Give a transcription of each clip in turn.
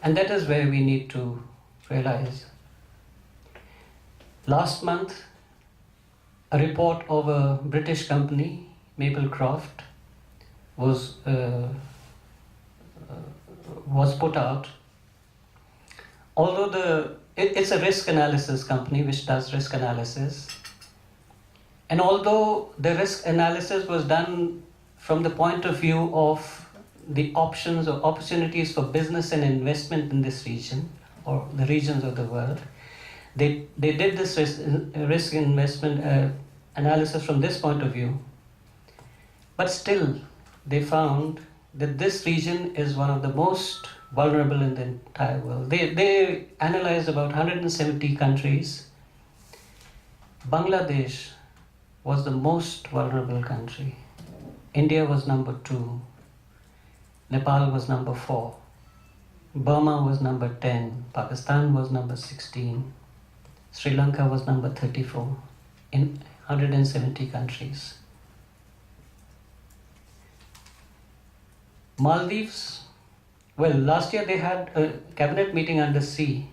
And that is where we need to realize. Last month, a report of a British company, Maplecroft, was put out. Although it's a risk analysis company which does risk analysis, and although the risk analysis was done from the point of view of the options or opportunities for business and investment in this region or the regions of the world, they did this risk investment analysis from this point of view, but still they found that this region is one of the most vulnerable in the entire world. They analyzed about 170 countries. Bangladesh was the most vulnerable country. India was number 2. Nepal was number 4. Burma was number 10. Pakistan was number 16. Sri Lanka was number 34 in 170 countries. Maldives, well, last year they had a cabinet meeting under C,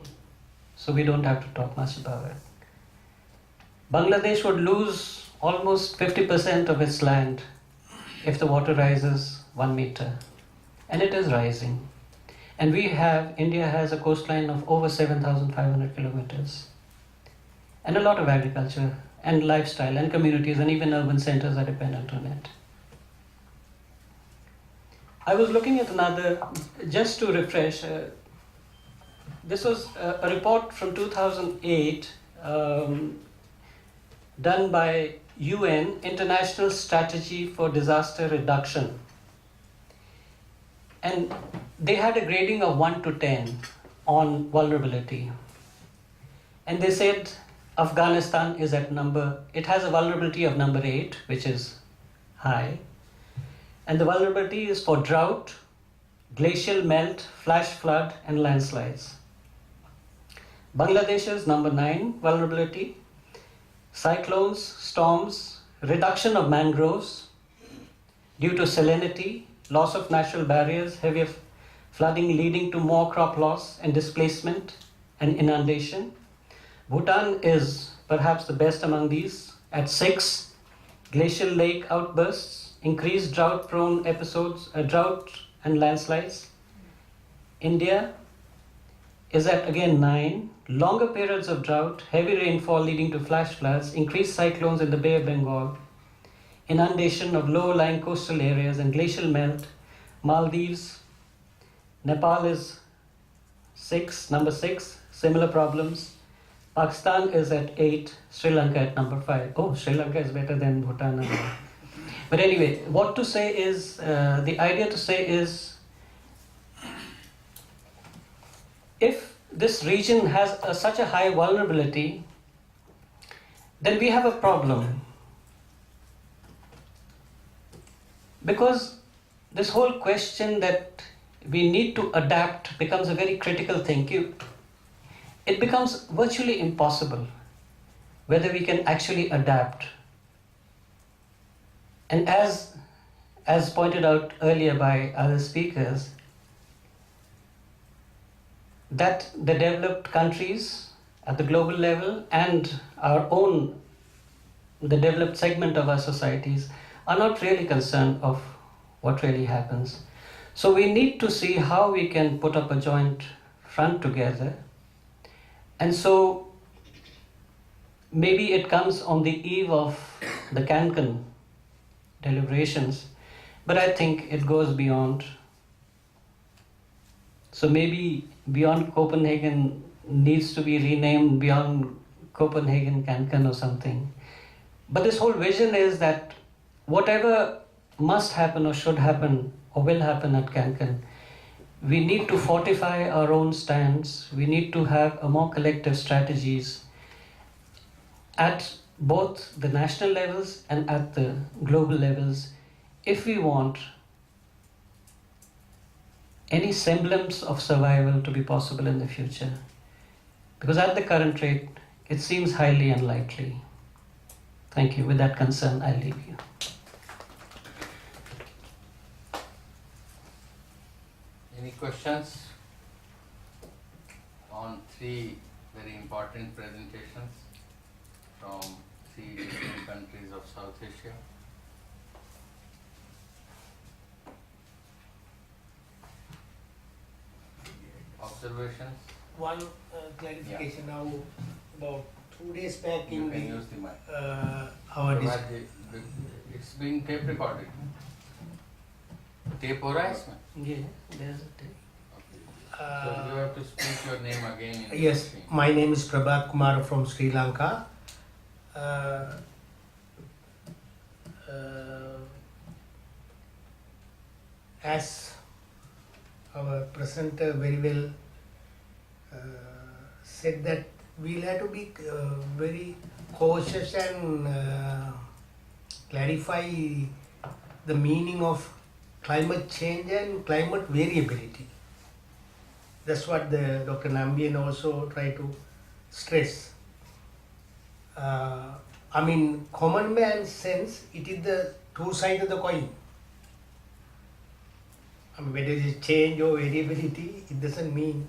so we don't have to talk much about it. Bangladesh would lose almost 50% of its land if the water rises 1 meter, and it is rising. And India has a coastline of over 7,500 kilometers, and a lot of agriculture and lifestyle and communities and even urban centers are dependent on it. I was looking at another, just to refresh, this was a report from 2008 done by UN, International Strategy for Disaster Reduction. And they had a grading of 1 to 10 on vulnerability. And they said Afghanistan is it has a vulnerability of number 8, which is high. And the vulnerability is for drought, glacial melt, flash flood, and landslides. Bangladesh is number 9 vulnerability. Cyclones, storms, reduction of mangroves due to salinity, loss of natural barriers, heavier flooding leading to more crop loss and displacement and inundation. Bhutan is perhaps the best among these at 6. Glacial lake outbursts, increased drought-prone episodes, drought and landslides. India is at again 9. Longer periods of drought, heavy rainfall leading to flash floods, increased cyclones in the Bay of Bengal, inundation of low-lying coastal areas and glacial melt. Maldives, Nepal is number 6, similar problems. Pakistan is at 8, Sri Lanka at number 5. Oh, Sri Lanka is better than Bhutan. But anyway, what to say is, the idea to say is, if this region has such a high vulnerability, then we have a problem. Because this whole question that we need to adapt becomes a very critical thing. It becomes virtually impossible whether we can actually adapt. And as pointed out earlier by other speakers, that the developed countries at the global level and the developed segment of our societies are not really concerned of what really happens. So we need to see how we can put up a joint front together. And so maybe it comes on the eve of the Cancun deliberations, but I think it goes beyond. So maybe beyond Copenhagen needs to be renamed beyond Copenhagen, Cancun or something. But this whole vision is that whatever must happen or should happen or will happen at Cancun, we need to fortify our own stance. We need to have a more collective strategies at both the national levels and at the global levels if we want any semblance of survival to be possible in the future. Because at the current rate, it seems highly unlikely. Thank you. With that concern, I'll leave you. Any questions? on three very important presentations from three different countries of South Asia. Observations? One clarification now, about 2 days back You in can the use the mic. our It's being tape recorded. Tape हो रहा है इसमें? Yeah, there's a tape. So you have to speak your name again. In yes, the screen. my name is Prabhat Kumar from Sri Lanka. As our presenter very well said, that we'll have to be very cautious and clarify the meaning of climate change and climate variability. That's what the Dr. Nambian also try to stress. I mean, common man's sense, it is the two sides of the coin. I mean, whether it is change or variability, it doesn't mean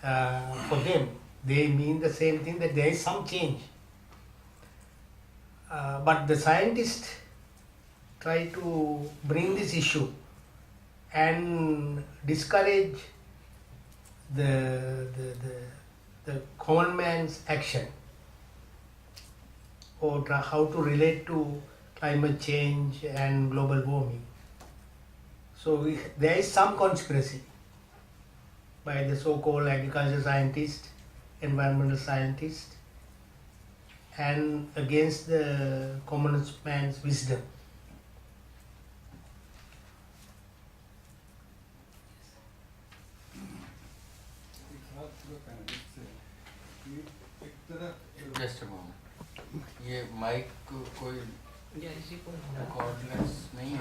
for them. They mean the same thing, that there is some change. But the scientists try to bring this issue and discourage the common man's action, or how to relate to climate change and global warming. So there is some conspiracy by the so-called agricultural scientists, environmental scientists, and against the common man's wisdom. Just a moment. ये mic कोई cordless नहीं है?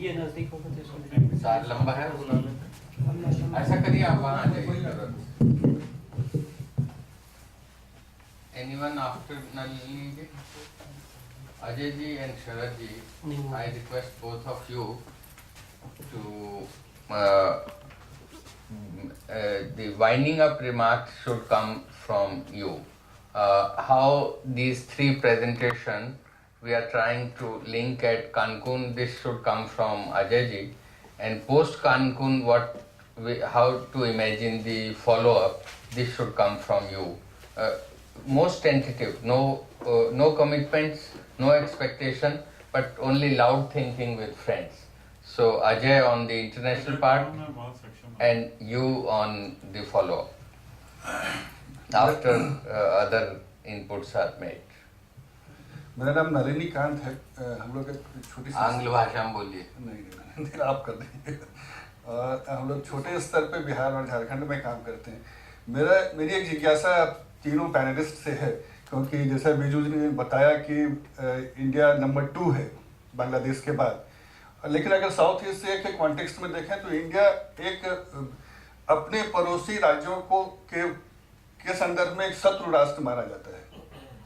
ये नजदीक होगा तो इसमें तार लंबा है? ऐसा करिए, आप वहाँ आ जाइए. Anyone after Nalini ji? Ajay ji and Sharad ji, I request both of you to the winding up remarks should come from you. How these three presentations we are trying to link at Cancun, this should come from Ajay ji, and post Cancun how to imagine the follow up, this should come from you. Most tentative, no commitments, no expectation, but only loud thinking with friends. So Ajay on the international part and you on the follow-up after other inputs are made. मेरा नाम नलिनी कांत है. हम लोग एक छोटी सी आंग्ल भाषा में बोलिए. नहीं आप कर देंगे. हम लोग छोटे स्तर पे बिहार और झारखंड में काम करते हैं. मेरी एक जिज्ञासा तीनों पैनलिस्ट से है, क्योंकि जैसा बीजू जी ने बताया कि इंडिया नंबर 2 है बांग्लादेश के बाद, लेकिन अगर साउथ ईस्ट एशिया के कॉन्टेक्स्ट में देखें तो इंडिया एक अपने पड़ोसी राज्यों के संदर्भ में एक शत्रु राष्ट्र माना जाता है.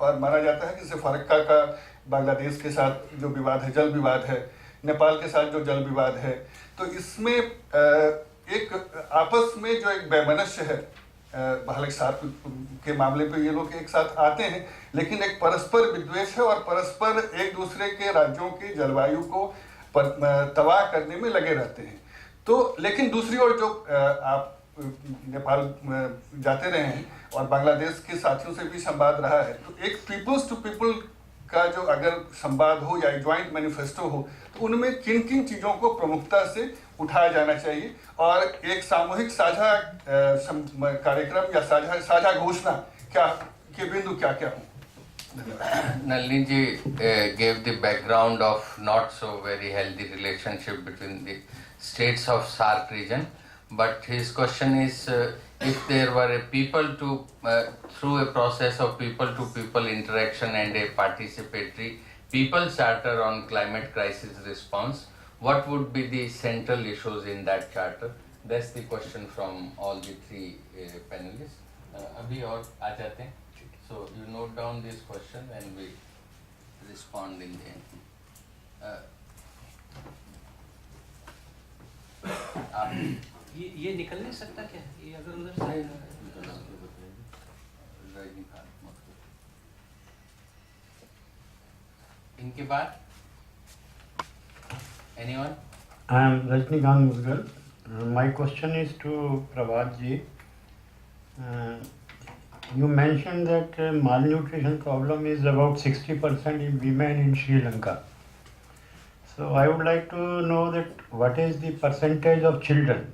और माना जाता है कि जैसे फरक्का का बांग्लादेश के साथ जो विवाद है, जल विवाद है, नेपाल के साथ जो जल विवाद है, तो इसमें एक आपस में जो एक वैमनस्य है, हालांकि साथ के मामले पे ये लोग एक साथ आते हैं, लेकिन एक परस्पर विद्वेष है और परस्पर एक दूसरे के राज्यों की जलवायु को तबाह करने में लगे रहते हैं. तो लेकिन दूसरी ओर जो आप नेपाल जाते रहे हैं और बांग्लादेश के साथियों से भी संवाद रहा है, तो एक पीपल्स टू पीपल का जो अगर संवाद हो या ज्वाइंट मैनिफेस्टो हो, तो उनमें किन किन चीज़ों को प्रमुखता से उठाया जाना चाहिए और एक सामूहिक साझा कार्यक्रम या साझा घोषणा क्या के बिंदु क्या क्या हो. Nalini ji gave the background of not so very healthy relationship between the states of SAARC region, but his question is if there were a people to through a process of people to people interaction and a participatory people charter on climate crisis response, what would be the central issues in that charter? That's the question from all the three panelists. Abhi aur aa jate hain. So you note down this question and we respond in the end. आप ये निकल नहीं सकता क्या? ये अगर उधर से इनके बाद anyone? I am Rajnikant Mudgal. My question is to Prabhat ji. You mentioned that malnutrition problem is about 60% in women in Sri Lanka. So I would like to know that what is the percentage of children?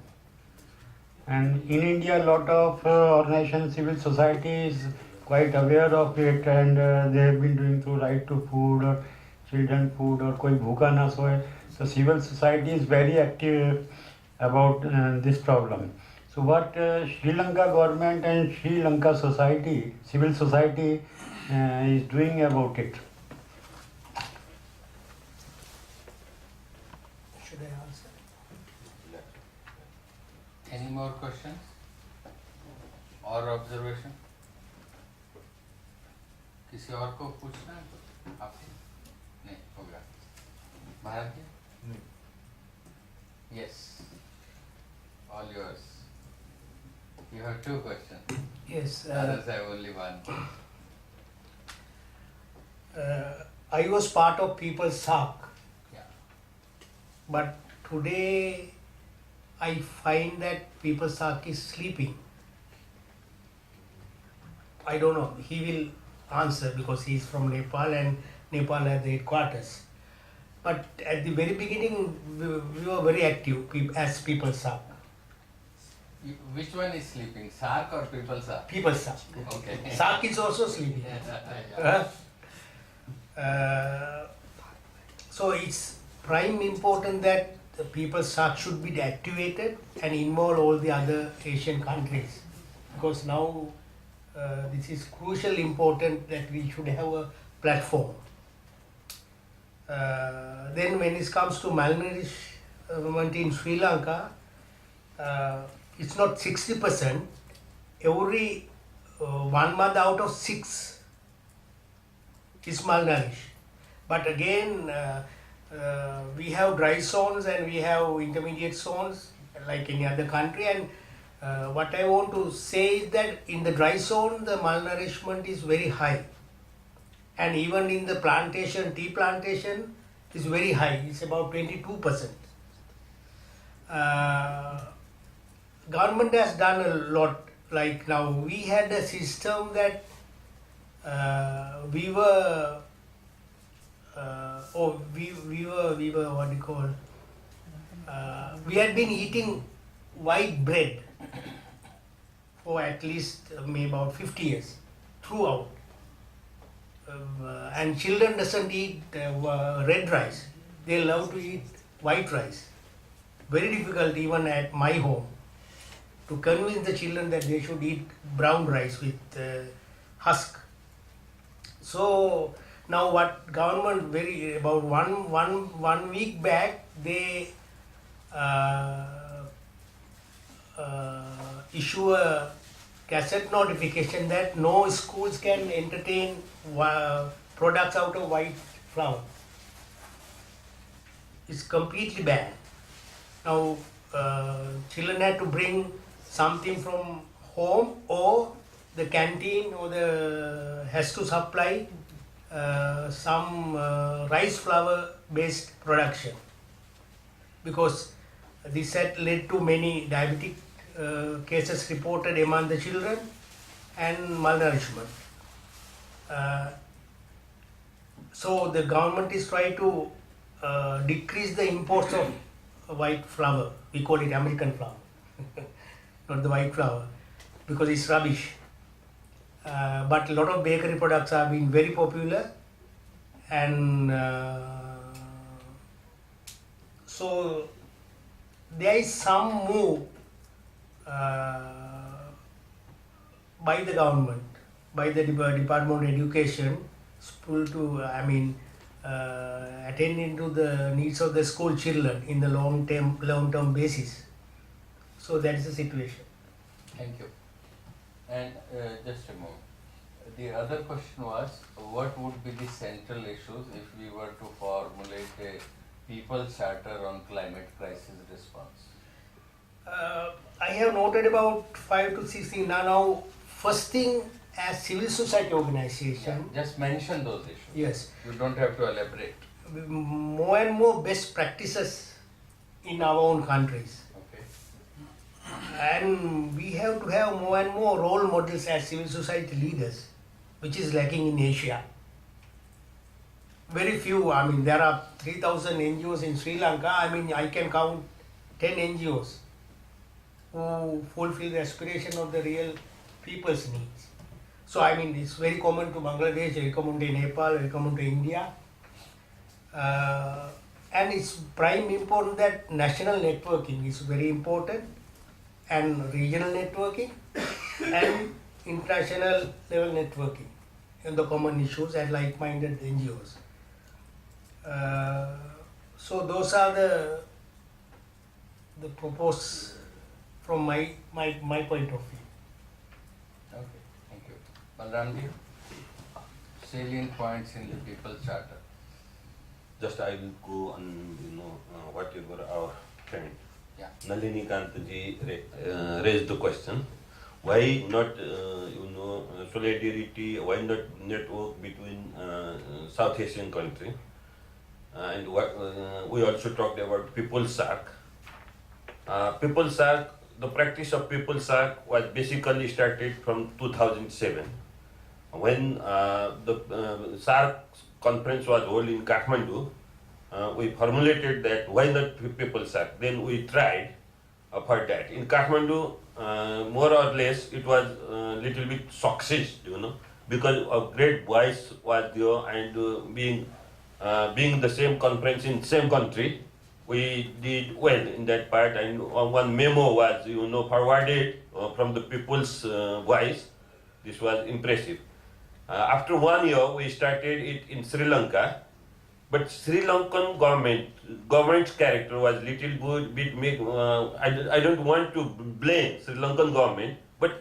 And in India, a lot of organizations, civil society is quite aware of it, and they have been doing through right to food or children food or koi bhuka na soye. So civil society is very active about this problem. So what Sri Lanka government and Sri Lanka society, civil society is doing about it? Should I answer? Any more questions or observation? किसी और को पूछना है कुछ आपसे? नहीं, हो गया. भारत जी? Yes. All yours. You have 2 questions. Yes. Others have only 1. I was part of People's SARC, Yeah. but today I find that People's SARC is sleeping. I don't know. He will answer because he is from Nepal and Nepal has the headquarters. But at the very beginning, we were very active as People's SARC. Which one is sleeping, SARC or People SARC? People's SARC. Okay. SARC is also sleeping. Yeah. So it's prime important that the People's SARC should be activated and involve all the other Asian countries, because now this is crucial important that we should have a platform. Then when it comes to malnourishment in Sri Lanka, it's not 60%. Every 1 month out of 6 is malnourished. But again, we have dry zones and we have intermediate zones like any other country. And what I want to say is that in the dry zone, the malnourishment is very high. And even in the plantation, tea plantation is very high. It's about 22%. Government has done a lot. Like now, we had a system that we were what do you call? We had been eating white bread for at least maybe about 50 years throughout. And children doesn't eat red rice. They love to eat white rice. Very difficult even at my home to convince the children that they should eat brown rice with husk. So now what government about one week back they issue a gazette notification that no schools can entertain products out of white flour. It's completely banned. Now children had to bring something from home, or the canteen or the has to supply some rice flour based production, because this had led to many diabetic cases reported among the children and malnourishment. So the government is trying to decrease the imports of white flour. We call it American flour, not the white flour, because it's rubbish. But a lot of bakery products have been very popular, and so there is some move by the government, by the Department of Education, to attending to the needs of the school children in the long term basis. So that is the situation. Thank you. And just a moment. The other question was, what would be the central issues if we were to formulate a people's charter on climate crisis response? I have noted about 5 to 6 things. Now, first thing, as civil society organization, Just mention those issues. yes, You don't have to elaborate. more and more best practices in our own countries. Okay. And we have to have more and more role models as civil society leaders, which is lacking in Asia. Very few, I mean, there are 3,000 NGOs in Sri Lanka. I mean, I can count 10 NGOs who fulfill the aspiration of the real people's needs. So, I mean, it's very common to Bangladesh, very common to Nepal, very common to India. And it's prime important that national networking is very important, and regional networking and international level networking in the common issues and like-minded NGOs. So those are the proposed from my point of view. Okay. Thank you. Balramji, salient points in the People's Charter. Just I will go on, whatever our friend Yeah. Nalini Kantaji raised the question. Why not, solidarity, why not network between South Asian country? And what we also talked about People's Sarc. People's Sarc, the practice of People's Sarc was basically started from 2007. When the SARC conference was held in Kathmandu, we formulated that why not People's Sarc. Then we tried for that. In Kathmandu, more or less it was a little bit success, because a great voice was there, and being the same conference in same country, we did well in that part, and one memo was forwarded from the people's voice. This was impressive. After 1 year, we started it in Sri Lanka, but Sri Lankan government's character was little bit I don't want to blame Sri Lankan government, but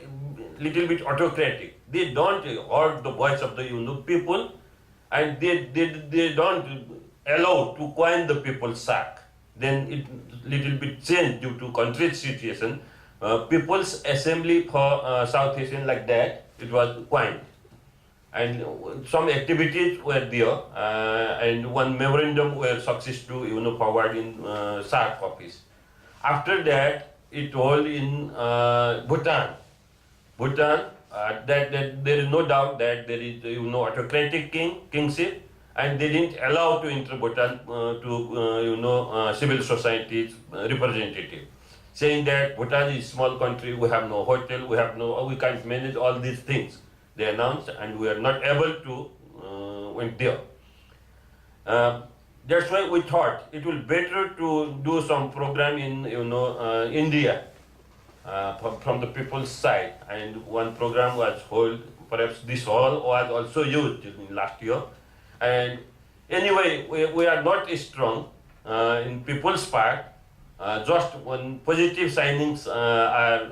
little bit autocratic. They don't hear the voice of the people, and they don't allow to coin the People's Sarc. Then it little bit changed due to country situation. People's Assembly for South Asian, like that, it was coined. And some activities were there, and one memorandum were successful forward in SARC office. After that, it held in Bhutan. That there is no doubt that there is autocratic kingship, and they didn't allow to enter Bhutan to civil society's representative, saying that Bhutan is small country, we have no hotel, we can't manage all these things. They announced, and we are not able to went there. That's why we thought it will better to do some program in India from the people's side, and one program was held. Perhaps this hall was also used in last year. And anyway, we are not strong in people's part. Just when positive signings are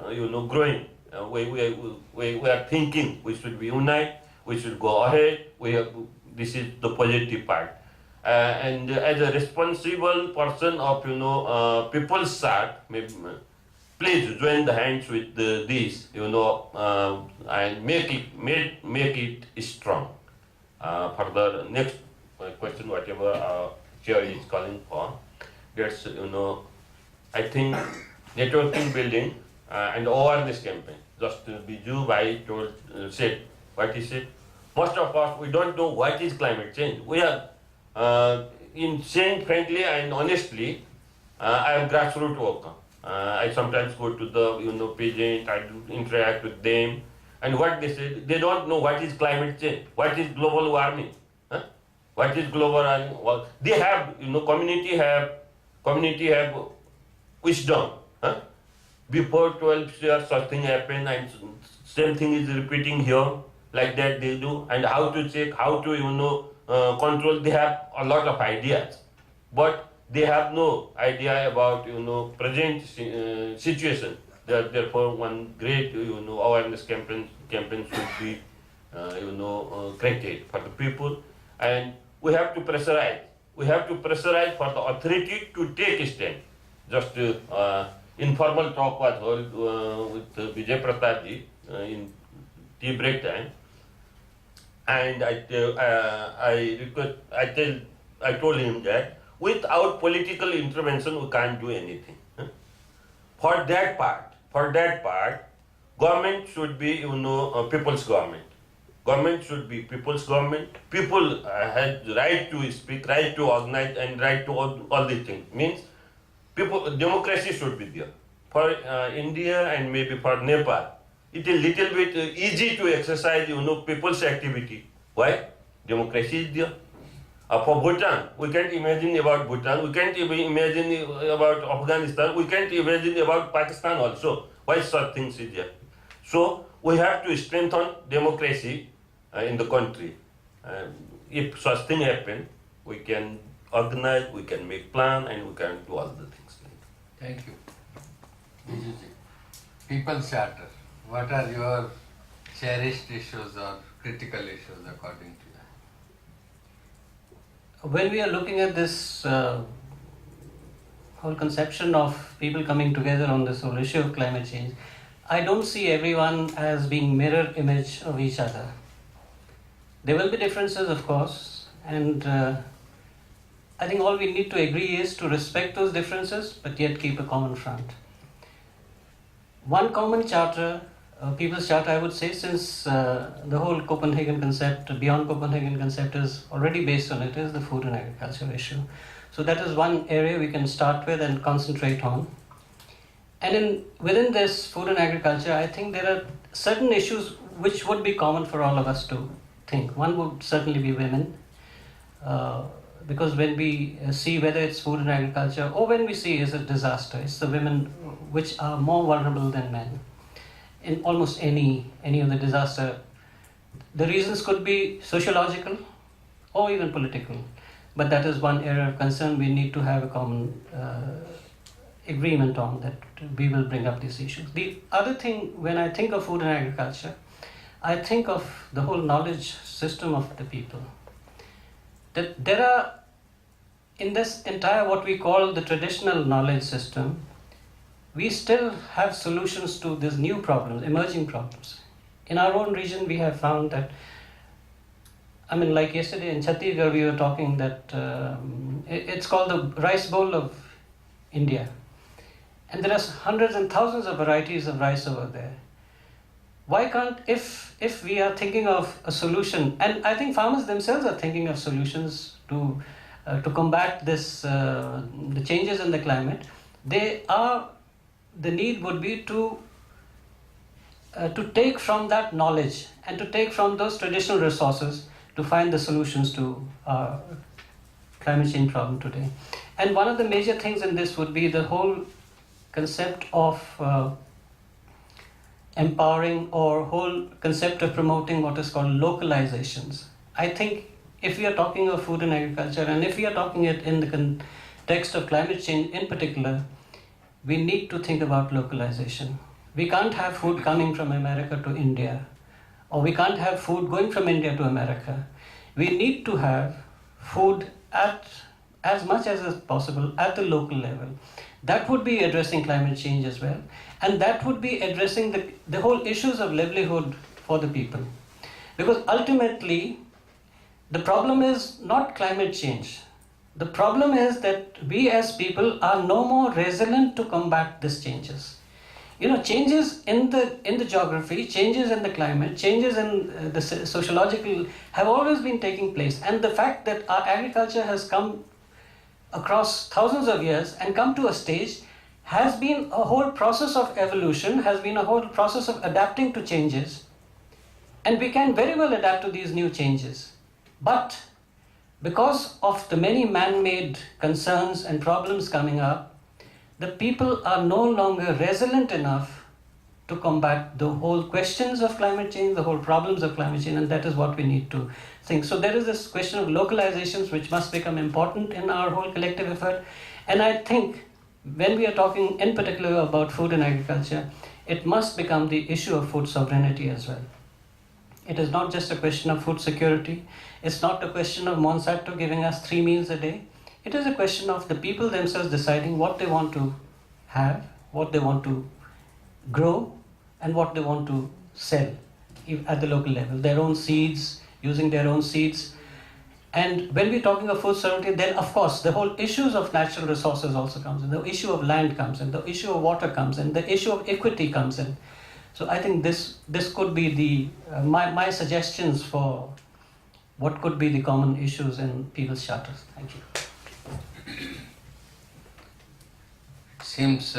growing. We are thinking we should be unite, we should go ahead. This is the positive part. And as a responsible person of People's Sarc, please join the hands with this, and make it strong. For the next question, whatever chair is calling for, that's I think networking building and awareness campaign. Just Biju told said what he said. Most of us, we don't know what is climate change. We are in saying frankly and honestly, I am grassroots worker. I sometimes go to the patient, I do interact with them, and what they say, they don't know what is climate change, what is global warming, what is global warming. Well, they have community have wisdom. Before 12 years, such thing happened, and same thing is repeating here. Like that they do, and how to check, how to control. They have a lot of ideas, but they have no idea about present situation. Therefore, one great awareness campaign should be created for the people, and we have to pressurize. We have to pressurize for the authority to take a stand. Just informal talk was held with Vijay Pratap ji in tea break time, and I told him that without political intervention we can't do anything. For that part, government should be people's government. Government should be people's government. People have right to speak, right to organize, and right to all these things. Means democracy should be there. For India and maybe for Nepal, it is little bit easy to exercise people's activity. Why? Democracy is there. For Bhutan, we can't imagine about Bhutan. We can't even imagine about Afghanistan. We can't imagine about Pakistan also. Why such things is there? So we have to strengthen democracy in the country. If such thing happen, we can organize, we can make plan, and we can do all the things. Thank you. Bijuji, People's Charter. What are your cherished issues or critical issues according to you? When we are looking at this whole conception of people coming together on this whole issue of climate change, I don't see everyone as being mirror image of each other. There will be differences, of course, and I think all we need to agree is to respect those differences, but yet keep a common front. One common charter, People's Charter, I would say, since the whole Copenhagen concept, beyond Copenhagen concept is already based on it, is the food and agriculture issue. So that is one area we can start with and concentrate on. And within this food and agriculture, I think there are certain issues which would be common for all of us to think. One would certainly be women, because when we see whether it's food and agriculture or when we see is a disaster, it's the women which are more vulnerable than men in almost any of the disaster. The reasons could be sociological or even political, but that is one area of concern we need to have a common agreement on, that we will bring up these issues. The other thing, when I think of food and agriculture, I think of the whole knowledge system of the people. That there are, in this entire what we call the traditional knowledge system, we still have solutions to these new problems, emerging problems. In our own region, we have found that, like yesterday in Chhattisgarh, we were talking that it's called the rice bowl of India. And there are hundreds and thousands of varieties of rice over there. Why can't, if we are thinking of a solution, and I think farmers themselves are thinking of solutions to combat this, the changes in the climate, the need would be to take from that knowledge and to take from those traditional resources to find the solutions to our climate change problem today. And one of the major things in this would be the whole concept of empowering, or whole concept of promoting what is called localizations. I think if we are talking of food and agriculture, and if we are talking it in the context of climate change in particular, we need to think about localization. We can't have food coming from America to India, or we can't have food going from India to America. We need to have food as much as is possible at the local level. That would be addressing climate change as well. And that would be addressing the whole issues of livelihood for the people. Because ultimately, the problem is not climate change. The problem is that we as people are no more resilient to combat these changes. Changes in the geography, changes in the climate, changes in the sociological have always been taking place. And the fact that our agriculture has come across thousands of years and come to a stage has been a whole process of evolution, has been a whole process of adapting to changes. And we can very well adapt to these new changes. But because of the many man-made concerns and problems coming up, the people are no longer resilient enough to combat the whole questions of climate change, the whole problems of climate change, and that is what we need to think. So there is this question of localizations which must become important in our whole collective effort. And I think when we are talking in particular about food and agriculture, it must become the issue of food sovereignty as well. It is not just a question of food security. It's not a question of Monsanto giving us 3 meals a day. It is a question of the people themselves deciding what they want to have, what they want to grow and what they want to sell at the local level, their own seeds, using their own seeds. And when we're talking of food sovereignty, then of course the whole issues of natural resources also comes in, the issue of land comes in, the issue of water comes in, the issue of equity comes in. So I think this could be the my suggestions for what could be the common issues in people's charters. Thank you. Seems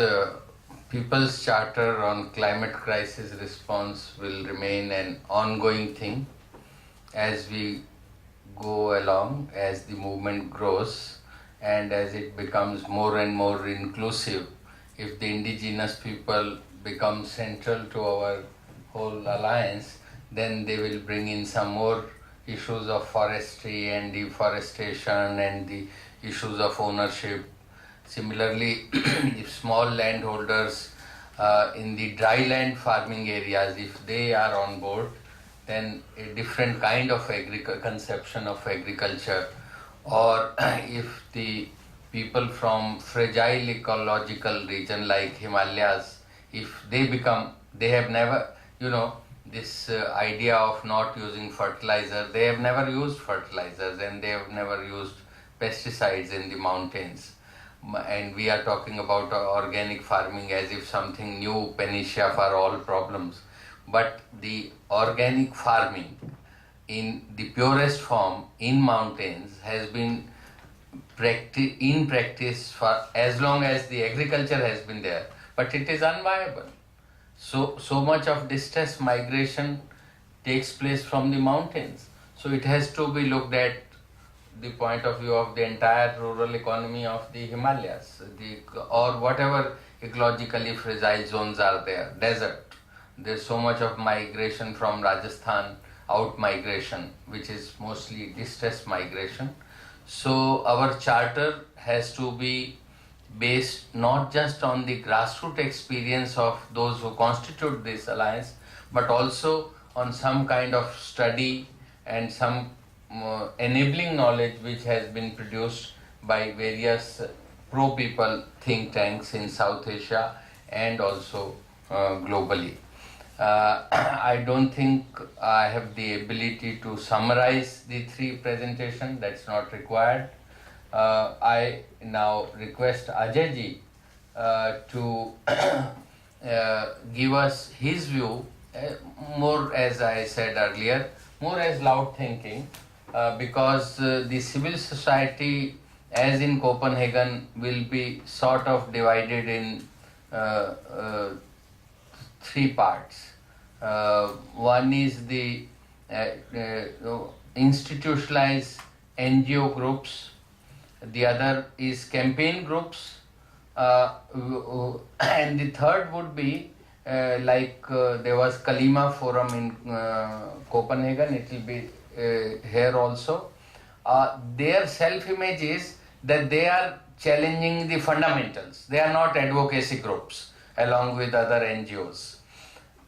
People's Charter on climate crisis response will remain an ongoing thing as we go along, as the movement grows and as it becomes more and more inclusive. If the indigenous people become central to our whole alliance, then they will bring in some more issues of forestry and deforestation and the issues of ownership. Similarly, if small landholders in the dry land farming areas, if they are on board, then a different kind of conception of agriculture. Or if the people from fragile ecological region like Himalayas, if they have never, this idea of not using fertilizer, they have never used fertilizers and they have never used pesticides in the mountains. And we are talking about organic farming as if something new, panacea for all problems. But the organic farming in the purest form in mountains has been in practice for as long as the agriculture has been there, but it is unviable. So much of distress migration takes place from the mountains. So it has to be looked at the point of view of the entire rural economy of the Himalayas, or whatever ecologically fragile zones are there, desert. There's so much of migration from Rajasthan, out migration, which is mostly distress migration. So our charter has to be based not just on the grassroots experience of those who constitute this alliance, but also on some kind of study and some enabling knowledge which has been produced by various pro-people think tanks in South Asia and also globally. I don't think I have the ability to summarize the three presentations, that's not required. I now request Ajay ji to give us his view, more as I said earlier, more as loud thinking, because the civil society, as in Copenhagen, will be sort of divided in three parts. One is the institutionalized NGO groups, the other is campaign groups, and the third would be there was Kalima Forum in Copenhagen, it will be here also. Their self-image is that they are challenging the fundamentals. They are not advocacy groups along with other NGOs.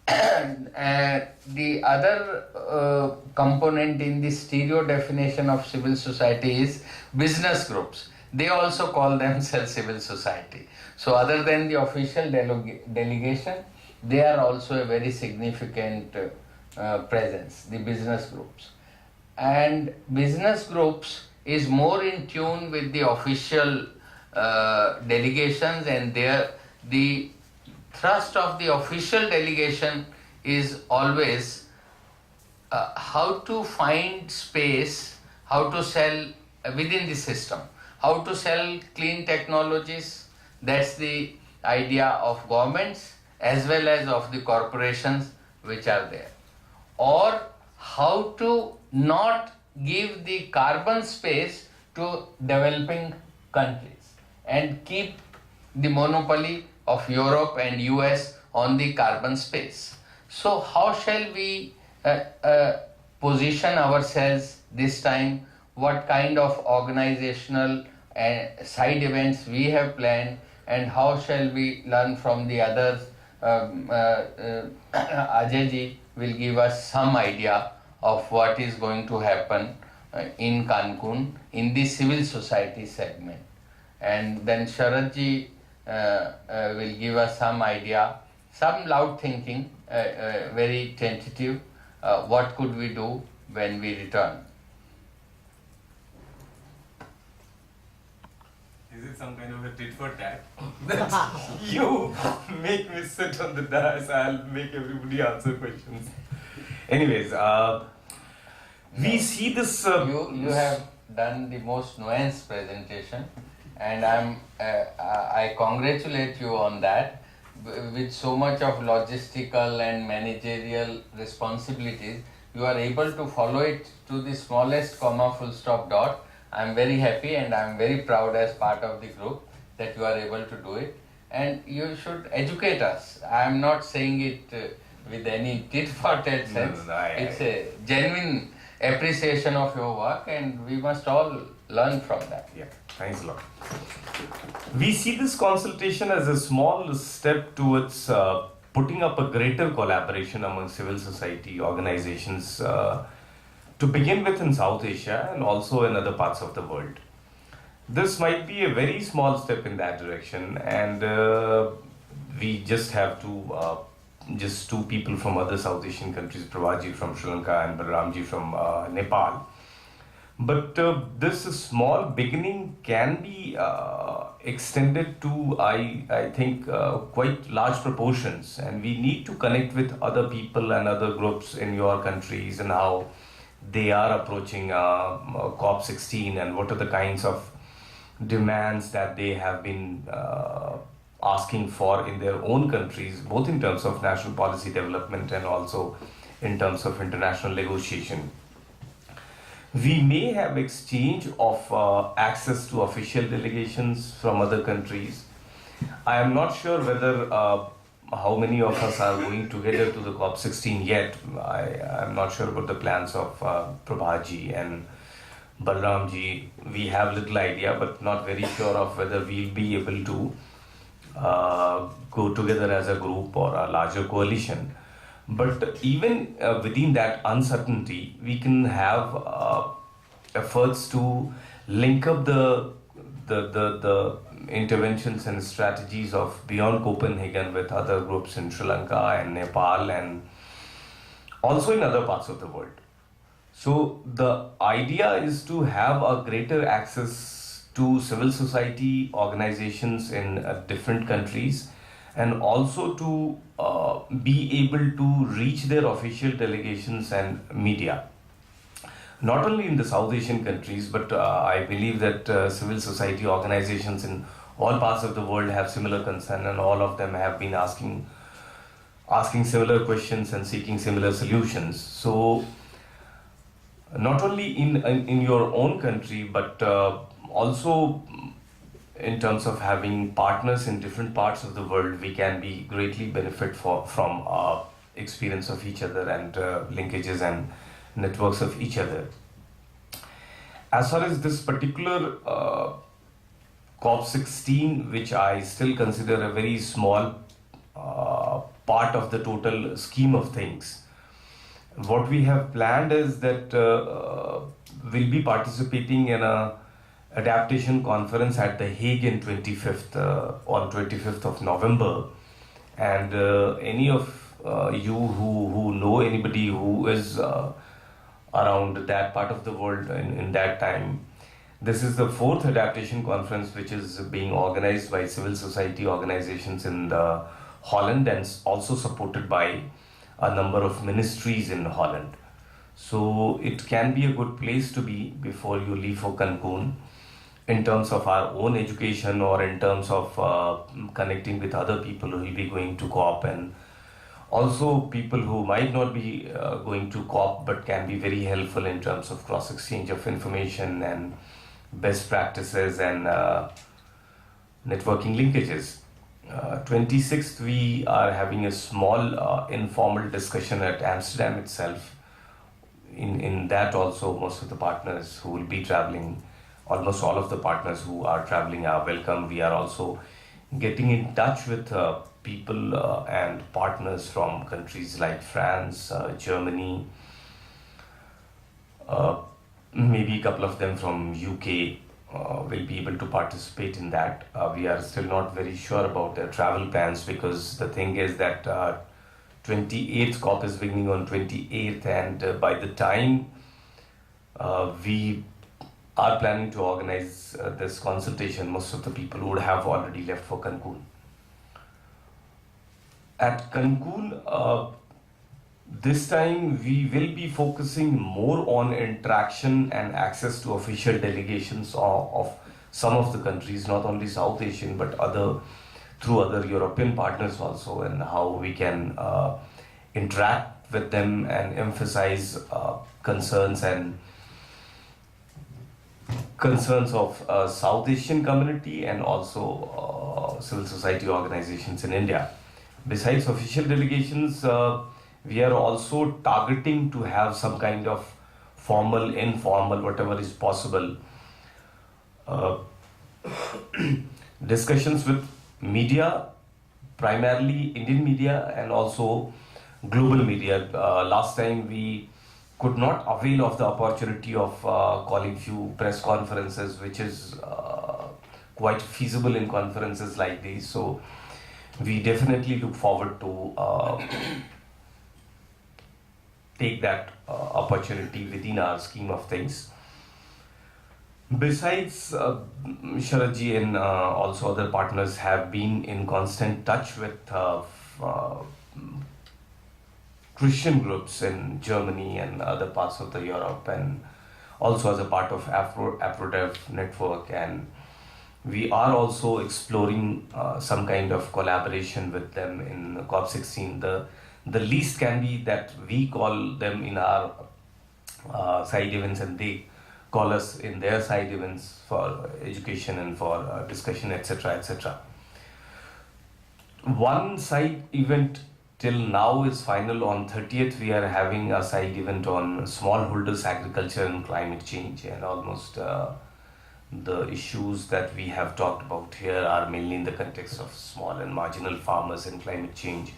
The other component in the stereo definition of civil society is business groups. They also call themselves civil society. So other than the official delegation, they are also a very significant presence, the business groups. And business groups is more in tune with the official delegations, and the thrust of the official delegation is always how to find space, how to sell within the system, how to sell clean technologies. That's the idea of governments as well as of the corporations which are there. Or how to not give the carbon space to developing countries and keep the monopoly of Europe and US on the carbon space. So how shall we position ourselves this time? What kind of organizational side events we have planned, and how shall we learn from the others? Ajay ji will give us some idea of what is going to happen in Cancun in the civil society segment. And then Sharad ji will give us some idea, some loud thinking, very tentative, what could we do when we return. Is it some kind of a tit for tat? That you make me sit on the dais, I'll make everybody answer questions. Anyways, we see this. You have done the most nuanced presentation, and I congratulate you on that. With so much of logistical and managerial responsibilities, you are able to follow it to the smallest comma, full stop, dot. I am very happy and I am very proud as part of the group that you are able to do it, and you should educate us. I am not saying it with any tit for tat sense. It's a genuine appreciation of your work, and we must all learn from that. Yeah, thanks a lot. We see this consultation as a small step towards putting up a greater collaboration among civil society organizations, to begin with in South Asia and also in other parts of the world. This might be a very small step in that direction, and we just have to just two people from other South Asian countries, Prabhaji from Sri Lanka and Balramji from Nepal. But this small beginning can be extended to, I think, quite large proportions, and we need to connect with other people and other groups in your countries and how they are approaching COP16 and what are the kinds of demands that they have been asking for in their own countries, both in terms of national policy development and also in terms of international negotiation. We may have exchange of access to official delegations from other countries. I am not sure whether how many of us are going together to the COP16 yet. I am not sure about the plans of Prabhaji and Balramji. We have little idea, but not very sure of whether we'll be able to go together as a group or a larger coalition. But even within that uncertainty, we can have efforts to link up the interventions and strategies of beyond Copenhagen with other groups in Sri Lanka and Nepal and also in other parts of the world. So the idea is to have a greater access to civil society organizations in different countries, and also to be able to reach their official delegations and media. Not only in the South Asian countries, but I believe that civil society organizations in all parts of the world have similar concern, and all of them have been asking similar questions and seeking similar solutions. So not only in your own country, but also in terms of having partners in different parts of the world, we can be greatly benefit from experience of each other and linkages and networks of each other. As far as this particular COP16, which I still consider a very small part of the total scheme of things, what we have planned is that we'll be participating in a adaptation conference at The Hague on 25th of November, and any of you who know anybody who is around that part of the world in that time, this is the 4th adaptation conference which is being organized by civil society organizations in Holland, and also supported by a number of ministries in Holland. So it can be a good place to be before you leave for Cancun, in terms of our own education or in terms of connecting with other people who will be going to COP, and also people who might not be going to COP but can be very helpful in terms of cross exchange of information and best practices and networking linkages. 26th, we are having a small informal discussion at Amsterdam itself. In that also, most of the partners who will be traveling, almost all of the partners who are traveling are welcome. We are also getting in touch with people and partners from countries like France, Germany, maybe a couple of them from UK, will be able to participate in that. We are still not very sure about their travel plans because the thing is that 28th COP is beginning on 28th, and by the time we are planning to organize this consultation, most of the people would have already left for Cancun. At Cancun, this time we will be focusing more on interaction and access to official delegations of some of the countries, not only South Asian but through other European partners also, and how we can interact with them and emphasize concerns of South Asian community and also civil society organizations in India. Besides official delegations, we are also targeting to have some kind of formal, informal, whatever is possible, discussions with media, primarily Indian media and also global media. Last time we could not avail of the opportunity of calling few press conferences, which is quite feasible in conferences like these. So we definitely look forward to take that opportunity within our scheme of things. Besides, Sharadji and also other partners have been in constant touch with Christian groups in Germany and other parts of the Europe, and also as a part of AfroDev network, and we are also exploring some kind of collaboration with them in COP16. The least can be that we call them in our side events and they call us in their side events for education and for discussion, etc., etc. One side event till now is final. On 30th, we are having a side event on smallholders, agriculture and climate change, and almost the issues that we have talked about here are mainly in the context of small and marginal farmers and climate change,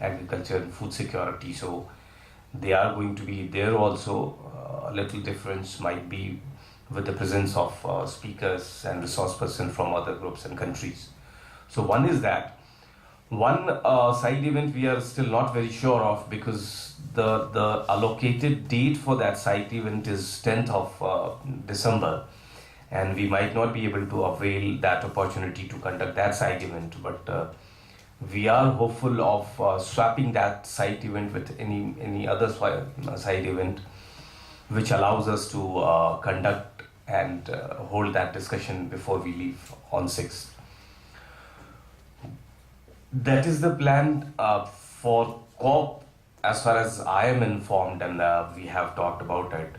agriculture and food security. So they are going to be there also. A little difference might be with the presence of speakers and resource person from other groups and countries. So one is that. One side event we are still not very sure of because the allocated date for that side event is 10th of December, and we might not be able to avail that opportunity to conduct that side event, but we are hopeful of swapping that side event with any other side event which allows us to conduct and hold that discussion before we leave on 6th. That is the plan for COP as far as I am informed, and we have talked about it.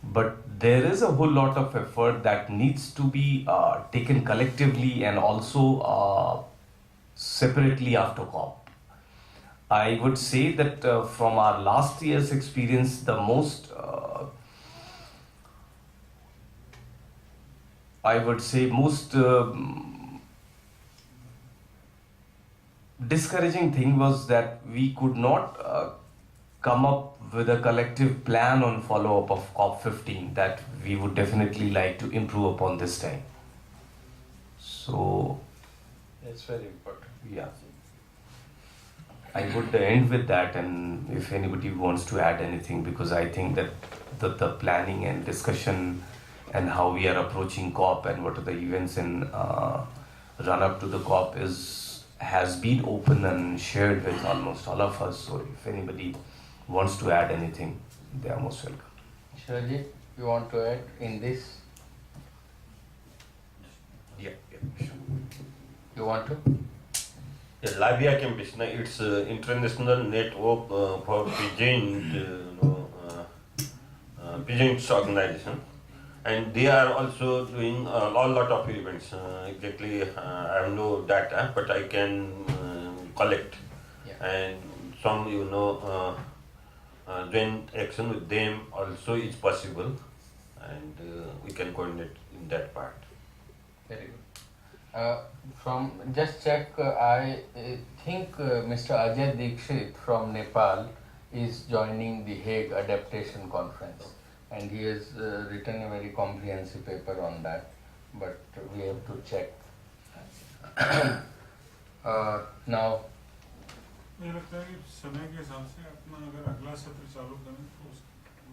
But there is a whole lot of effort that needs to be taken collectively and also separately after COP. I would say that from our last year's experience, the most discouraging thing was that we could not come up with a collective plan on follow-up of COP15 that we would definitely like to improve upon this time. So That's very important. yeah, I would end with that, and if anybody wants to add anything, because I think that the planning and discussion and how we are approaching COP and what are the events in run up to the COP has been open and shared with almost all of us. So if anybody wants to add anything, they are most welcome. Shiraji, you want to add in this? Yeah, sure. You want to? Yeah, Labia Campus, it's international network for peasants organization, and they are also doing a lot of events. Exactly, I have no data, but I can collect, and some joint action with them also is possible, and we can coordinate in that part. Very good. From just check, I think Mr. Ajay Dikshit from Nepal is joining the Hague Adaptation Conference, and he has written a very comprehensive paper on that. but we have to check. Now, मुझे लगता है कि समय के हिसाब से अपना अगर अगला सत्र चालू करें तो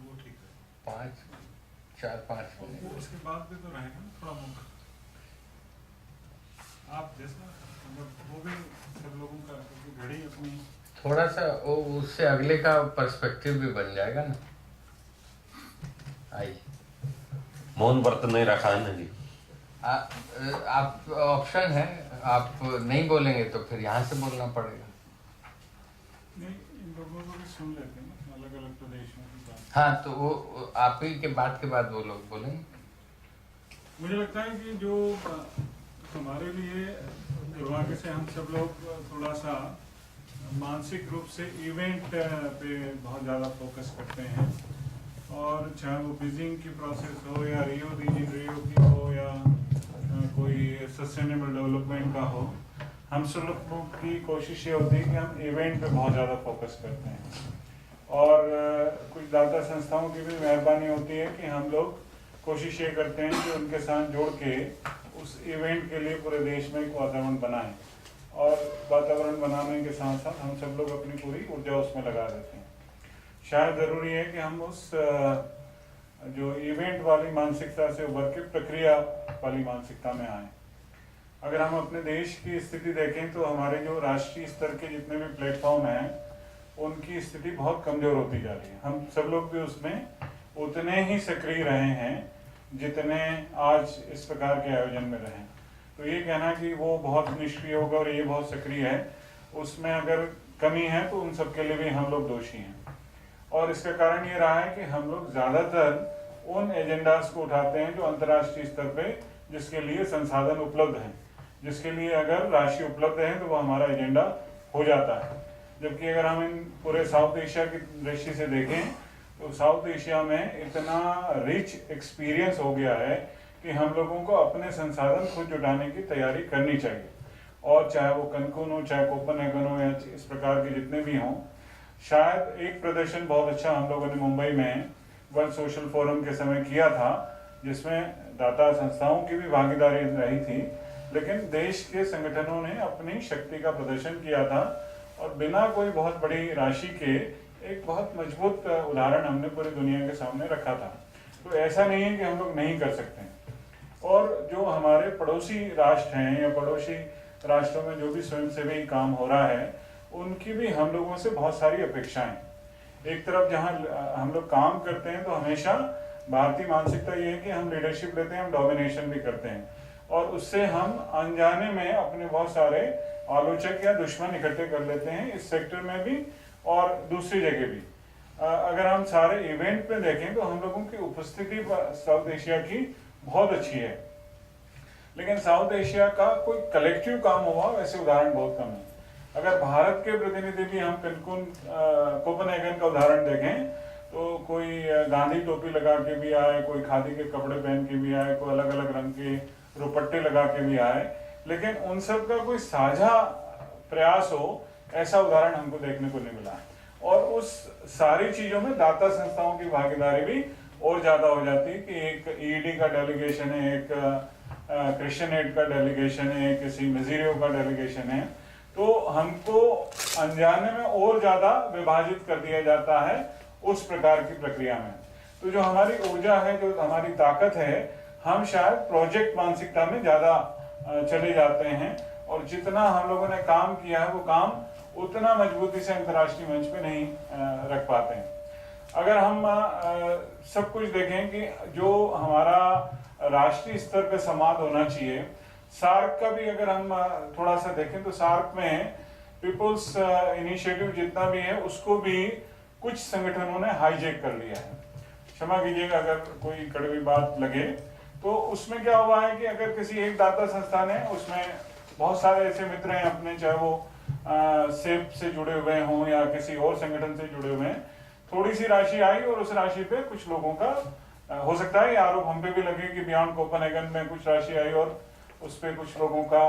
वो ठीक है। 4-5 मिनट। उसके बाद भी तो रहेगा ना थोड़ा मौका, आप जैसा मतलब वो भी सब लोगों का घड़ी अपनी थोड़ा सा वो उससे अगले का पर्सपेक्टिव भी बन जाएगा ना। आई मौन व्रत नहीं रखा है ना जी। आप ऑप्शन है, आप नहीं बोलेंगे तो फिर यहाँ से बोलना पड़ेगा। नहीं, इन लोगों को भी सुन लेते हैं ना अलग अलग प्रदेशों की बात। हाँ, तो वो आप ही के बात वो लोग बोलेंगे। मुझे लगता है कि जो हमारे लिए दुर्भाग्य से हम सब लोग थोड़ा सा मानसिक रूप से इवेंट पे बहुत ज़्यादा फोकस करते हैं, और चाहे वो बीजिंग की प्रोसेस हो या रियो डी जेनेरियो की हो या कोई सस्टेनेबल डेवलपमेंट का हो, हम सब लोगों की कोशिश ये होती है कि हम इवेंट पे बहुत ज़्यादा फोकस करते हैं। और कुछ दाता संस्थाओं की भी मेहरबानी होती है कि हम लोग कोशिश ये करते हैं कि उनके साथ जोड़ के उस इवेंट के लिए पूरे देश में एक वातावरण बनाएं, और वातावरण बनाने के साथ साथ हम सब लोग अपनी पूरी ऊर्जा उसमें लगा देते हैं। शायद ज़रूरी है कि हम उस जो इवेंट वाली मानसिकता से उभर के प्रक्रिया वाली मानसिकता में आए। अगर हम अपने देश की स्थिति देखें तो हमारे जो राष्ट्रीय स्तर के जितने भी प्लेटफॉर्म हैं उनकी स्थिति बहुत कमज़ोर होती जा रही है। हम सब लोग भी उसमें उतने ही सक्रिय रहे हैं जितने आज इस प्रकार के आयोजन में रहे। तो ये कहना कि वो बहुत निष्क्रिय होगा और ये बहुत सक्रिय है, उसमें अगर कमी है तो उन सब के लिए भी हम लोग दोषी हैं। और इसका कारण ये रहा है कि हम लोग ज़्यादातर उन एजेंडाज को उठाते हैं जो अंतर्राष्ट्रीय स्तर पे जिसके लिए संसाधन उपलब्ध हैं, जिसके लिए अगर राशि उपलब्ध है तो वो हमारा एजेंडा हो जाता है। जबकि अगर हम इन पूरे साउथ एशिया की दृष्टि से देखें तो साउथ एशिया में इतना रिच एक्सपीरियंस हो गया है कि हम लोगों को अपने संसाधन खुद जुटाने की तैयारी करनी चाहिए। और चाहे वो कनकुन हो, चाहे कोपेनहेगन हो, या इस प्रकार के जितने भी हों। शायद एक प्रदर्शन बहुत अच्छा हम लोगों ने मुंबई में वर्ल्ड सोशल फोरम के समय किया था, जिसमें दाता संस्थाओं की भी भागीदारी रही थी, लेकिन देश के संगठनों ने अपनी शक्ति का प्रदर्शन किया था और बिना कोई बहुत बड़ी राशि के एक बहुत मजबूत उदाहरण हमने पूरी दुनिया के सामने रखा था। तो ऐसा नहीं है कि हम लोग नहीं कर सकते। और जो हमारे पड़ोसी राष्ट्र हैं या पड़ोसी राष्ट्रों में जो भी स्वयंसेवी काम हो रहा है, उनकी भी हम लोगों से बहुत सारी अपेक्षाएं। एक तरफ जहां हम लोग काम करते हैं तो हमेशा भारतीय मानसिकता ये है कि हम लीडरशिप लेते हैं, हम डोमिनेशन भी करते हैं, और उससे हम अनजाने में अपने बहुत सारे आलोचक या दुश्मन इकट्ठे कर लेते हैं, इस सेक्टर में भी और दूसरी जगह भी। अगर हम सारे इवेंट पे देखें तो हम लोगों की उपस्थिति साउथ एशिया की बहुत अच्छी है, लेकिन साउथ एशिया का कोई कलेक्टिव काम हुआ वैसे उदाहरण बहुत कम है। अगर भारत के प्रतिनिधि भी हम कनकुन कोपेनहेगन का उदाहरण देखें तो कोई गांधी टोपी लगा के भी आए, कोई खादी के कपड़े पहन के भी आए, कोई अलग अलग रंग के दुपट्टे लगा के भी आए, लेकिन उन सब का कोई साझा प्रयास हो ऐसा उदाहरण हमको देखने को नहीं मिला। और उस सारी चीजों में दाता संस्थाओं की भागीदारी भी और ज्यादा हो जाती है कि एक ईडी का डेलीगेशन है, एक क्रिश्चियन एड का डेलीगेशन है, किसी मिजोरियो का डेलीगेशन है, तो हमको अनजाने में और ज्यादा विभाजित कर दिया जाता है उस प्रकार की प्रक्रिया में। तो जो हमारी ऊर्जा है, जो हमारी ताकत है, हम शायद प्रोजेक्ट मानसिकता में ज्यादा चले जाते हैं, और जितना हम लोगों ने काम किया है वो काम उतना मजबूती से अंतर्राष्ट्रीय मंच पे नहीं रख पाते हैं। अगर हम सब कुछ देखें कि जो हमारा राष्ट्रीय स्तर पे संवाद होना चाहिए, सार्क का भी अगर हम थोड़ा सा देखें तो सार्क में पीपुल्स इनिशिएटिव जितना भी है उसको भी कुछ संगठनों ने हाईजैक कर लिया है। क्षमा कीजिएगा अगर कोई कड़वी बात लगे, तो उसमें क्या हुआ है कि अगर किसी एक दाता संस्थान है, उसमें बहुत सारे ऐसे मित्र हैं अपने, चाहे वो सेब से जुड़े हुए हों या किसी और संगठन से जुड़े हुए हैं, थोड़ी सी राशि आई और उस राशि पे कुछ लोगों का हो सकता है ये आरोप हम पे भी लगे कि बियॉन्ड कोपेनहेगन में कुछ राशि आई और उस पे कुछ लोगों का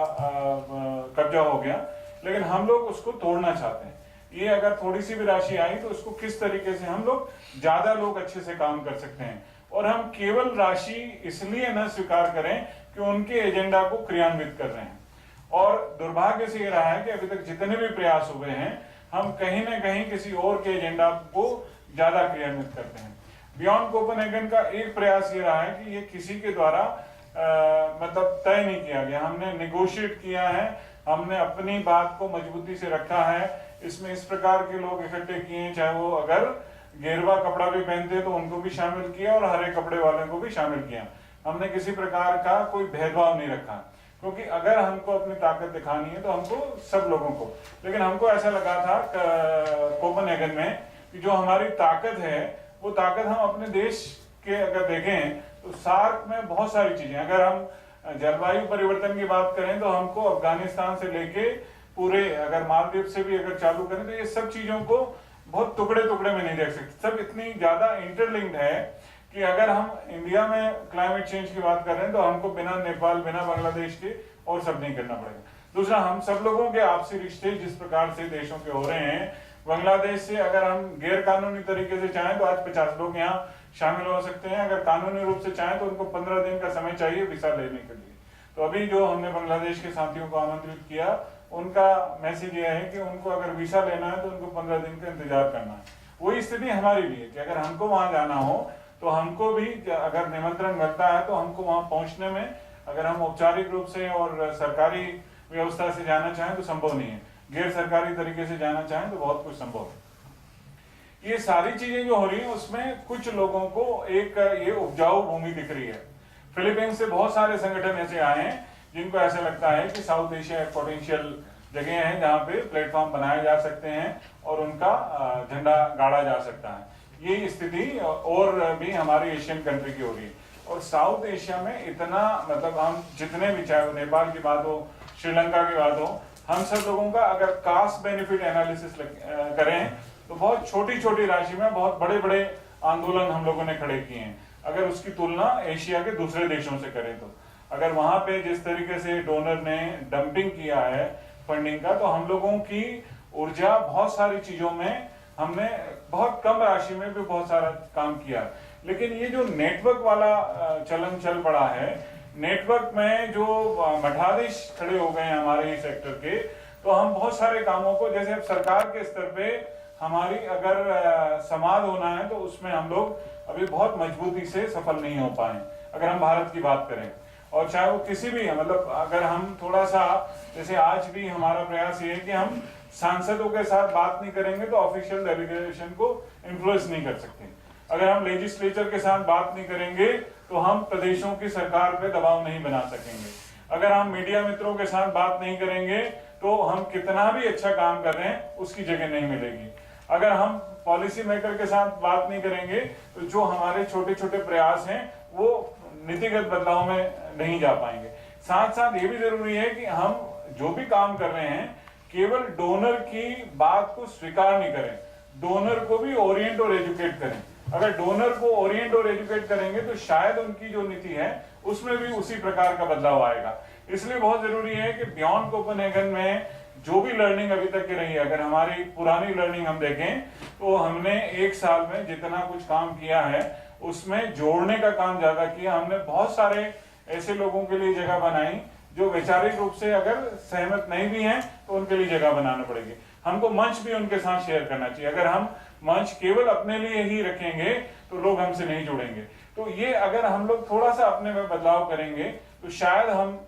कब्जा हो गया, लेकिन हम लोग उसको तोड़ना चाहते हैं। ये अगर थोड़ी सी भी राशि आई तो उसको किस तरीके से हम लोग ज्यादा लोग अच्छे से काम कर सकते हैं, और हम केवल राशि इसलिए न स्वीकार करें कि उनके एजेंडा को क्रियान्वित कर रहे हैं। और दुर्भाग्य से ये रहा है कि अभी तक जितने भी प्रयास हुए हैं हम कहीं ना कहीं किसी और के एजेंडा को ज्यादा क्रियान्वित करते हैं। बियॉन्ड कोपेनहेगन का एक प्रयास ये रहा है कि ये किसी के द्वारा मतलब तय नहीं किया गया, हमने नेगोशिएट किया है, हमने अपनी बात को मजबूती से रखा है। इसमें इस प्रकार के लोग इकट्ठे किए हैं, चाहे वो अगर गेरुआ कपड़ा भी पहनते तो उनको भी शामिल किया और हरे कपड़े वालों को भी शामिल किया। हमने किसी प्रकार का कोई भेदभाव नहीं रखा, क्योंकि अगर हमको अपनी ताकत दिखानी है तो हमको सब लोगों को, लेकिन हमको ऐसा लगा था कोपेनहेगन में कि जो हमारी ताकत है वो ताकत हम अपने देश के अगर देखें तो सार्क में बहुत सारी चीजें, अगर हम जलवायु परिवर्तन की बात करें तो हमको अफगानिस्तान से लेके पूरे अगर मालदीव से भी अगर चालू करें तो ये सब चीजों को बहुत टुकड़े टुकड़े में नहीं देख सकते, सब इतनी ज्यादा इंटरलिंक्ड है कि अगर हम इंडिया में क्लाइमेट चेंज की बात कर रहे हैं तो हमको बिना नेपाल बिना बांग्लादेश के और सब नहीं करना पड़ेगा। दूसरा, हम सब लोगों के आपसी रिश्ते जिस प्रकार से देशों के हो रहे हैं, बांग्लादेश से अगर हम गैर कानूनी तरीके से चाहें तो आज 50 लोग यहाँ शामिल हो सकते हैं, अगर कानूनी रूप से चाहें तो उनको 15 दिन का समय चाहिए वीसा लेने के लिए। तो अभी जो हमने बांग्लादेश के साथियों को आमंत्रित किया उनका मैसेज यह है कि उनको अगर वीसा लेना है तो उनको 15 दिन का इंतजार करना है। वही स्थिति हमारी भी है कि अगर हमको वहां जाना हो तो हमको भी अगर निमंत्रण मिलता है तो हमको वहां पहुंचने में अगर हम औपचारिक रूप से और सरकारी व्यवस्था से जाना चाहें तो संभव नहीं है, गैर सरकारी तरीके से जाना चाहें तो बहुत कुछ संभव है। ये सारी चीजें जो हो रही हैं उसमें कुछ लोगों को एक ये उपजाऊ भूमि दिख रही है। फिलीपींस से बहुत सारे संगठन ऐसे आए हैं जिनको ऐसा लगता है कि साउथ एशिया एक पोटेंशियल जगह है जहां पे प्लेटफॉर्म बनाए जा सकते हैं और उनका झंडा गाड़ा जा सकता है। ये स्थिति और भी हमारी एशियन कंट्री की हो रही है। और साउथ एशिया में इतना मतलब हम जितने भी, चाहे नेपाल की बात हो, श्रीलंका की बात हो, हम सब लोगों का अगर कास्ट बेनिफिट एनालिसिस करें तो बहुत छोटी छोटी राशि में बहुत बड़े बड़े आंदोलन हम लोगों ने खड़े किए हैं। अगर उसकी तुलना एशिया के दूसरे देशों से करें तो अगर वहां पे जिस तरीके से डोनर ने डंपिंग किया है फंडिंग का, तो हम लोगों की ऊर्जा बहुत सारी चीजों में हमने बहुत कम राशि में भी बहुत सारा काम किया। लेकिन ये जो नेटवर्क वाला चलन चल पड़ा है, नेटवर्क में जो मठाधीश खड़े हो गए हैं हमारे ही सेक्टर के, तो हम बहुत सारे कामों को, जैसे अब सरकार के स्तर पे हमारी अगर समाज होना है तो उसमें हम लोग अभी बहुत मजबूती से सफल नहीं हो पाए अगर हम भारत की बात करें। और चाहे वो किसी भी मतलब अगर हम थोड़ा सा, जैसे आज भी हमारा प्रयास ये है कि हम सांसदों के साथ बात नहीं करेंगे तो ऑफिशियल डेलीगेशन को इन्फ्लुएंस नहीं कर सकते। अगर हम लेजिस्लेचर के साथ बात नहीं करेंगे तो हम प्रदेशों की सरकार पे दबाव नहीं बना सकेंगे। अगर हम मीडिया मित्रों के साथ बात नहीं करेंगे तो हम कितना भी अच्छा काम कर रहे हैं उसकी जगह नहीं मिलेगी। अगर हम पॉलिसी मेकर के साथ बात नहीं करेंगे तो जो हमारे छोटे छोटे प्रयास हैं वो नीतिगत बदलाव में नहीं जा पाएंगे। साथ साथ ये भी जरूरी है कि हम जो भी काम कर रहे हैं केवल डोनर की बात को स्वीकार नहीं करें, डोनर को भी ओरिएंट और एजुकेट करें। अगर डोनर को ओरिएंट और एजुकेट करेंगे तो शायद उनकी जो नीति है उसमें भी उसी प्रकार का बदलाव आएगा। इसलिए बहुत जरूरी है कि बियॉन्ड कोपेनहेगन में जो भी लर्निंग अभी तक की रही है, अगर हमारी पुरानी लर्निंग हम देखें तो हमने एक साल में जितना कुछ काम किया है उसमें जोड़ने का काम ज्यादा किया। हमने बहुत सारे ऐसे लोगों के लिए जगह बनाई जो वैचारिक रूप से अगर सहमत नहीं भी हैं तो उनके लिए जगह बनाना पड़ेगी। हमको मंच भी उनके साथ शेयर करना चाहिए। अगर हम मंच केवल अपने लिए ही रखेंगे तो लोग हमसे नहीं जुड़ेंगे। तो ये अगर हम लोग थोड़ा सा अपने में बदलाव करेंगे तो शायद हम,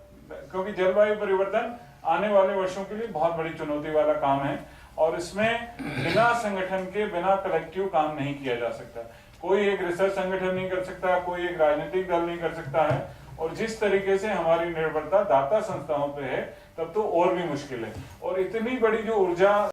क्योंकि जलवायु परिवर्तन आने वाले वर्षों के लिए बहुत बड़ी चुनौती वाला काम है और इसमें बिना संगठन के, बिना कलेक्टिव काम नहीं किया जा सकता। कोई एक रिसर्च संगठन नहीं कर सकता, कोई एक राजनीतिक दल नहीं कर सकता है। और जिस तरीके से हमारी निर्भरता दाता संस्थाओं पे है तब तो और भी मुश्किल है। और इतनी बड़ी जो ऊर्जा